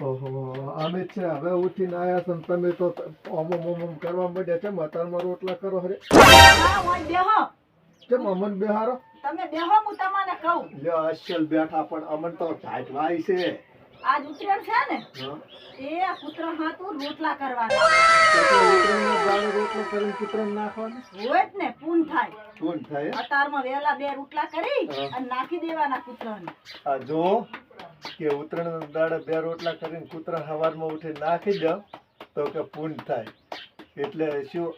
ઓહો અમે છે હવે ઉઠીને આયા છો ને તમે તો ઓમ કરવા માંડ્યા છે મતારમાં રોટલા કરો હરે હા ઓય બેહો કેમ અમન બેહારો તમે બેહો હું તમને કહું લ્યો અસલ બેઠા પણ અમન તો ઢાઢવાય છે આજ ઉતરેણ છે ને હા એ કૂતરા હાથું રોટલા કરવાના એટલે ઉતરાયણનો દાડો રોટલો કરીને કૂતરાને નાખવાનો હોય જ ને પૂન થાય કોણ થાય અતારમાં વેલા બે રોટલા કરી હા. અને નાખી દેવાના કૂતરાને આ જો કે ઉતરાયણના દાડે બે રોટલા કરીને કૂતરા સવારમાં ઉઠી નાખી દો તો કે પૂન થાય એટલે શું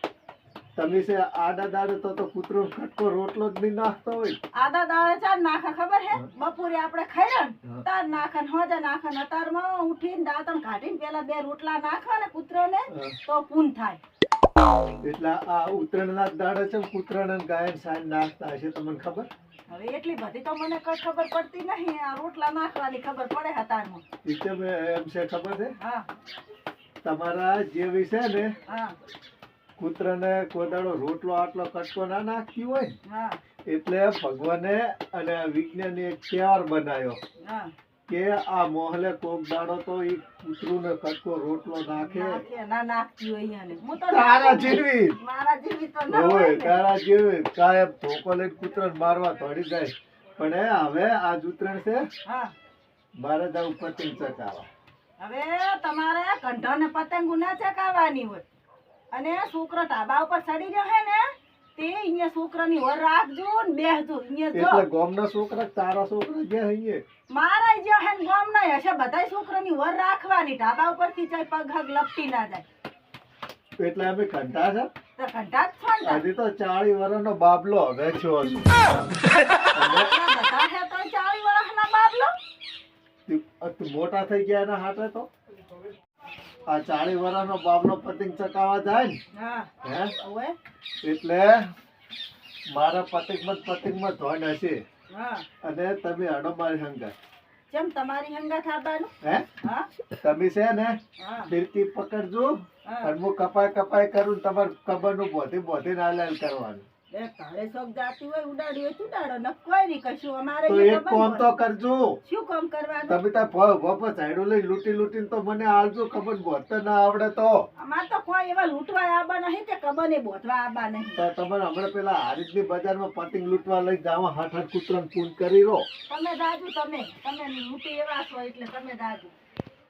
તમે છે આડા દાડે તો કૂતરો ખટકો રોટલો જ નહીં નાખતો હોય આદા દાળે ચાર નાખા ખબર હે હા. બપોરે આપણે ખાઈ હા. તાર નાખન હોજે નાખન અતારમાં ઉઠીને દાંતણ કાઢીને પેલા બે રોટલા નાખવા ને કૂતરાને હા. તો પૂન થાય એટલે આ ઉતરાયણના દાડે છે કૂતરાને ગાયન સાઈન નાખતા હશે તમને ખબર હવે એટલી બધી તો મને કઈ ખબર પડતી નહીં આ રોટલા નાખવાની ખબર પડે હતારમાં ઈ તમે એમ છે ખબર છે હા તમારા જેવી છે ને હા કૂતરાને કોદાળો રોટલો આટલો કટકો ના નાખતી હોય હા એટલે ભગવાને અને વિજ્ઞાને એક તહેવાર બનાવ્યો હા કે આ મોહલે કોક દાડો તો ઈ કૂતરું ને કટકો રોટલો નાખે નાખે ના નાખતી હોય એને હું તો તારા નાખું. જેવી મારા જેવી તો ના હોય હોય ને. તારા જેવી કાયમ ધોકો લઈને કૂતરાને મારવા દોડી જાય પણ હવે આ ઉતરાયણ છે હા મારે જવું પતંગ ચકાવવા હવે તમારે કંઠાને પતંગો ના ચકાવવાની હોય અને છોકરો ઢાબા ઉપર ચડી રહ્યો હે ને તે અહીંયા છોકરાની વર રાખજો ને બેસજો અહીંયા જો એટલે ગામના છોકરા તારા છોકરા જે અહીંયા મારા જે હે ને ગામ ના હશે બધાય છોકરાની વર રાખવાની ઢાબા ઉપરથી ચાય પગ હગ લપટી ના જાય એટલે અમે કંટા છે તો ઘંટા જ છો ને હજી તો 40 વર્ષનો બાબલો હવે છો છું બધા હે તો 40 વર્ષના બાબલો તું મોટા થઈ ગયા એના હાથે તો આ 40 વર્ષનો બાબલો પતંગ ચકાવવા જાય ને હા હે ઓય એટલે મારા પતંગમાં ધોન હશે હા અને તમે હડો મારી હંગા કેમ તમારી હંગા થાબાનું હે હા તમે છે ને હા ફિરકી પકડજો હા અને હું કપાય કરું તમારે કબરનું બોધી નાલાલ કરવાનું એ તારે શોખ જાતી હોય ઉડાડી હોય ઉડાડો ન કોઈ નહીં કશું અમારે તો જે એક ખબર કામ હોય. તો કરજો શું કામ કરવાનું તમે ત્યાં વપ સાઈડો લઈ લૂટીને તો મને આલજો ખબર બોધતા ના આવડે તો અમાર તો કોઈ એવા લૂંટવા આબા નહીં તે કબર ને બોધવા આબા નહીં તો તમારે હમણાં પેલા હારીજની બજારમાં પતંગ લૂંટવા લઈ જાવ હાથ કૂતરાને પૂન કરી લો તમે દાદુ તમે લૂંટી એવા છો એટલે તમે દાદુ